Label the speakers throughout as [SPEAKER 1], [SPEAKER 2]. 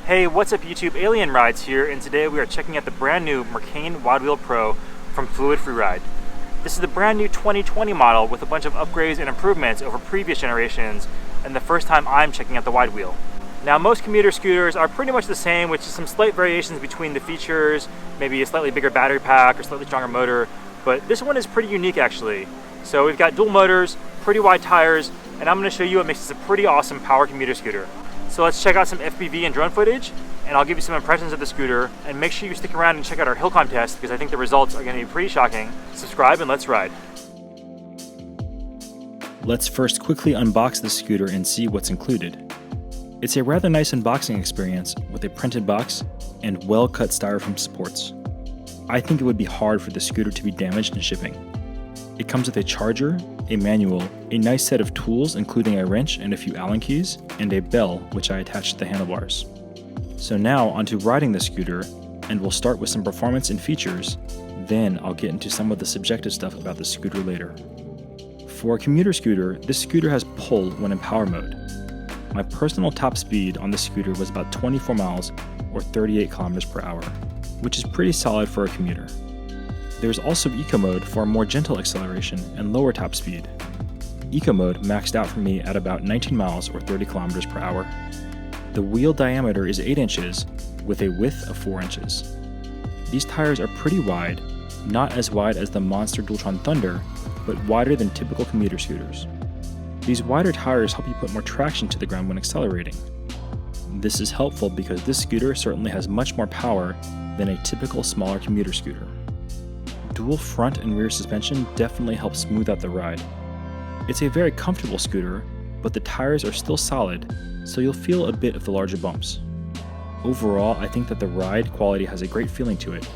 [SPEAKER 1] Hey, what's up YouTube? Alien Rides here, and today we are checking out the brand new Mercane WideWheel Pro from Fluid Freeride. This is the brand new 2020 model with a bunch of upgrades and improvements over previous generations, and the first time I'm checking out the WideWheel. Now, most commuter scooters are pretty much the same, with just some slight variations between the features, maybe a slightly bigger battery pack or slightly stronger motor, but this one is pretty unique actually. So we've got dual motors, pretty wide tires, and I'm going to show you what makes this a pretty awesome power commuter scooter. So let's check out some FPV and drone footage, and I'll give you some impressions of the scooter, and make sure you stick around and check out our hill climb test because I think the results are going to be pretty shocking. Subscribe and let's ride.
[SPEAKER 2] Let's first quickly unbox the scooter and see what's included. It's a rather nice unboxing experience with a printed box and well-cut styrofoam supports. I think it would be hard for the scooter to be damaged in shipping. It comes with a charger, a manual, a nice set of tools including a wrench and a few Allen keys, and a bell which I attached to the handlebars. So now onto riding the scooter, and we'll start with some performance and features, then I'll get into some of the subjective stuff about the scooter later. For a commuter scooter, this scooter has pull when in power mode. My personal top speed on the scooter was about 24 miles or 38 kilometers per hour, which is pretty solid for a commuter. There's also Eco Mode for a more gentle acceleration and lower top speed. Eco Mode maxed out for me at about 19 miles or 30 kilometers per hour. The wheel diameter is 8 inches with a width of 4 inches. These tires are pretty wide, not as wide as the Monster Dualtron Thunder, but wider than typical commuter scooters. These wider tires help you put more traction to the ground when accelerating. This is helpful because this scooter certainly has much more power than a typical smaller commuter scooter. Dual front and rear suspension definitely helps smooth out the ride. It's a very comfortable scooter, but the tires are still solid, so you'll feel a bit of the larger bumps. Overall, I think that the ride quality has a great feeling to it.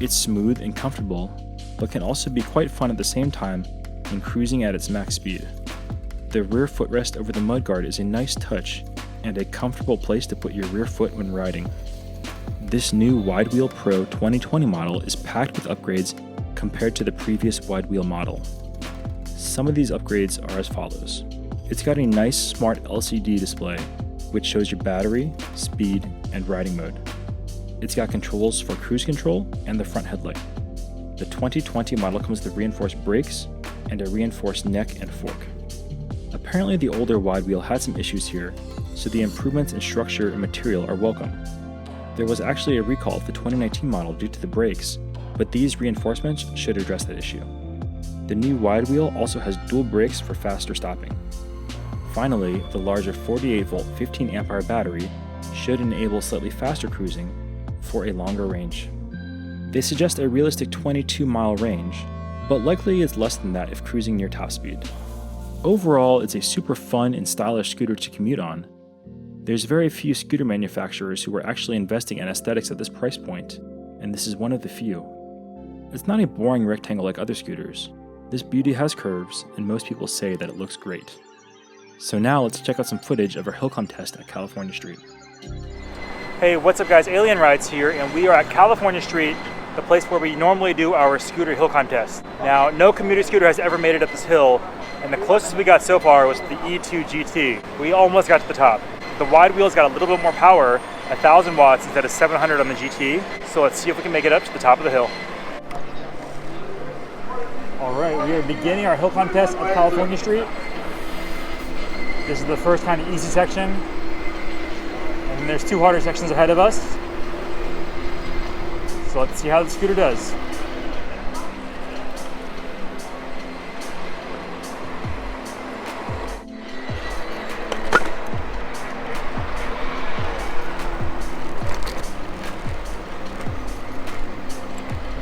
[SPEAKER 2] It's smooth and comfortable, but can also be quite fun at the same time when cruising at its max speed. The rear footrest over the mudguard is a nice touch and a comfortable place to put your rear foot when riding. This new WideWheel Pro 2020 model is packed with upgrades compared to the previous WideWheel model. Some of these upgrades are as follows. It's got a nice smart LCD display which shows your battery, speed, and riding mode. It's got controls for cruise control and the front headlight. The 2020 model comes with reinforced brakes and a reinforced neck and fork. Apparently the older WideWheel had some issues here, so the improvements in structure and material are welcome. There was actually a recall of the 2019 model due to the brakes, but these reinforcements should address that issue. The new WideWheel also has dual brakes for faster stopping. Finally, the larger 48-volt 15-ampere battery should enable slightly faster cruising for a longer range. They suggest a realistic 22-mile range, but likely it's less than that if cruising near top speed. Overall, it's a super fun and stylish scooter to commute on. There's very few scooter manufacturers who are actually investing in aesthetics at this price point, and this is one of the few. It's not a boring rectangle like other scooters. This beauty has curves, and most people say that it looks great. So now let's check out some footage of our hill climb test at California Street.
[SPEAKER 1] Hey, what's up guys? Alien Rides here, and we are at California Street, the place where we normally do our scooter hill climb test. Now, no commuter scooter has ever made it up this hill, and the closest we got so far was the E2 GT. We almost got to the top. The WideWheel's got a little bit more power, 1,000 watts instead of 700 on the GT, so let's see if we can make it up to the top of the hill. Alright, we are beginning our hill climb test at California Street. This is the first kind of easy section, and then there's 2 harder sections ahead of us. So let's see how the scooter does.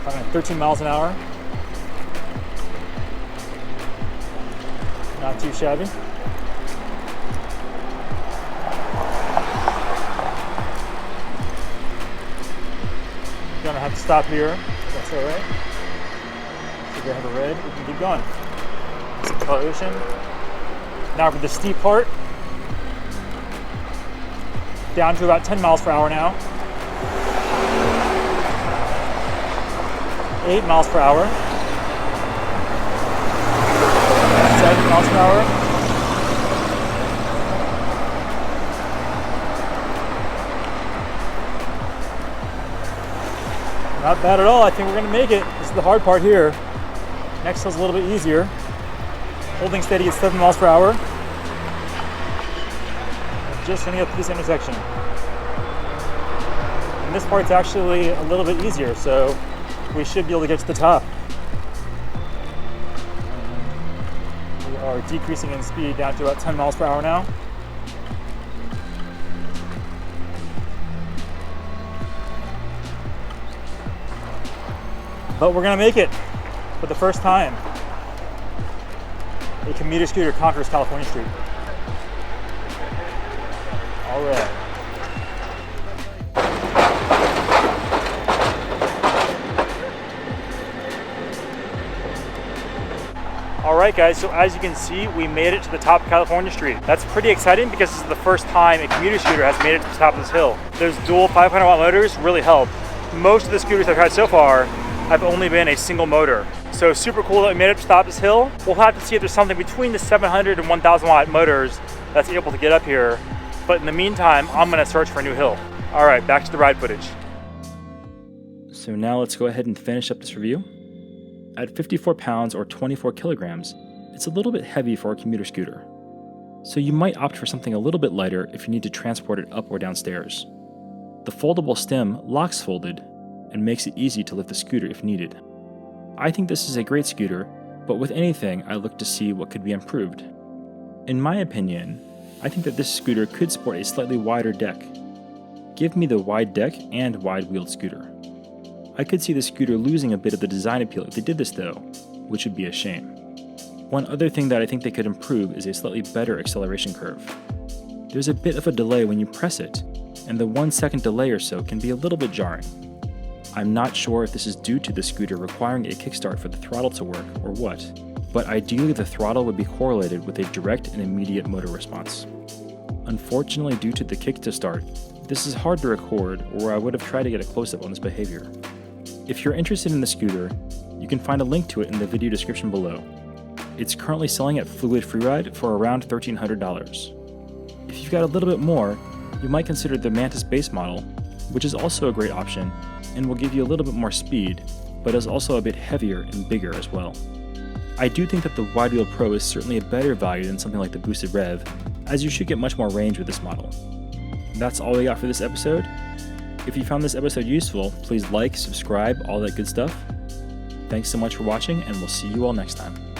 [SPEAKER 1] At 13 miles an hour. Not too shabby. Gonna have to stop here. That's all right. So we have a red. We can keep going. Some acceleration. Now for the steep part. Down to about 10 miles per hour now. 8 miles per hour. 7 miles per hour. Not bad at all. I think we're going to make it. This is the hard part here. Next hill's a little bit easier. Holding steady at 7 miles per hour. Just going to get to this intersection. And this part's actually a little bit easier, so we should be able to get to the top. We are decreasing in speed down to about 10 miles per hour now. But we're gonna make it for the first time. A commuter scooter conquers California Street. All right. All right, guys, so as you can see, we made it to the top of California Street. That's pretty exciting because this is the first time a commuter scooter has made it to the top of this hill. Those dual 500 watt motors really help. Most of the scooters I've tried so far have only been a single motor. So super cool that we made it to stop this hill. We'll have to see if there's something between the 700 and 1000 watt motors that's able to get up here. But in the meantime, I'm gonna search for a new hill. All right, back to the ride footage.
[SPEAKER 2] So now let's go ahead and finish up this review. At 54 pounds or 24 kilograms, it's a little bit heavy for a commuter scooter. So you might opt for something a little bit lighter if you need to transport it up or downstairs. The foldable stem locks folded and makes it easy to lift the scooter if needed. I think this is a great scooter, but with anything, I look to see what could be improved. In my opinion, I think that this scooter could sport a slightly wider deck. Give me the wide deck and wide-wheeled scooter. I could see the scooter losing a bit of the design appeal if they did this though, which would be a shame. One other thing that I think they could improve is a slightly better acceleration curve. There's a bit of a delay when you press it, and the 1 second delay or so can be a little bit jarring. I'm not sure if this is due to the scooter requiring a kickstart for the throttle to work or what, but ideally the throttle would be correlated with a direct and immediate motor response. Unfortunately, due to the kick to start, this is hard to record, or I would have tried to get a close-up on this behavior. If you're interested in the scooter, you can find a link to it in the video description below. It's currently selling at Fluid Freeride for around $1,300. If you've got a little bit more, you might consider the Mantis base model, which is also a great option and will give you a little bit more speed, but is also a bit heavier and bigger as well. I do think that the WideWheel Pro is certainly a better value than something like the Boosted Rev, as you should get much more range with this model. That's all we got for this episode. If you found this episode useful, please like, subscribe, all that good stuff. Thanks so much for watching, and we'll see you all next time.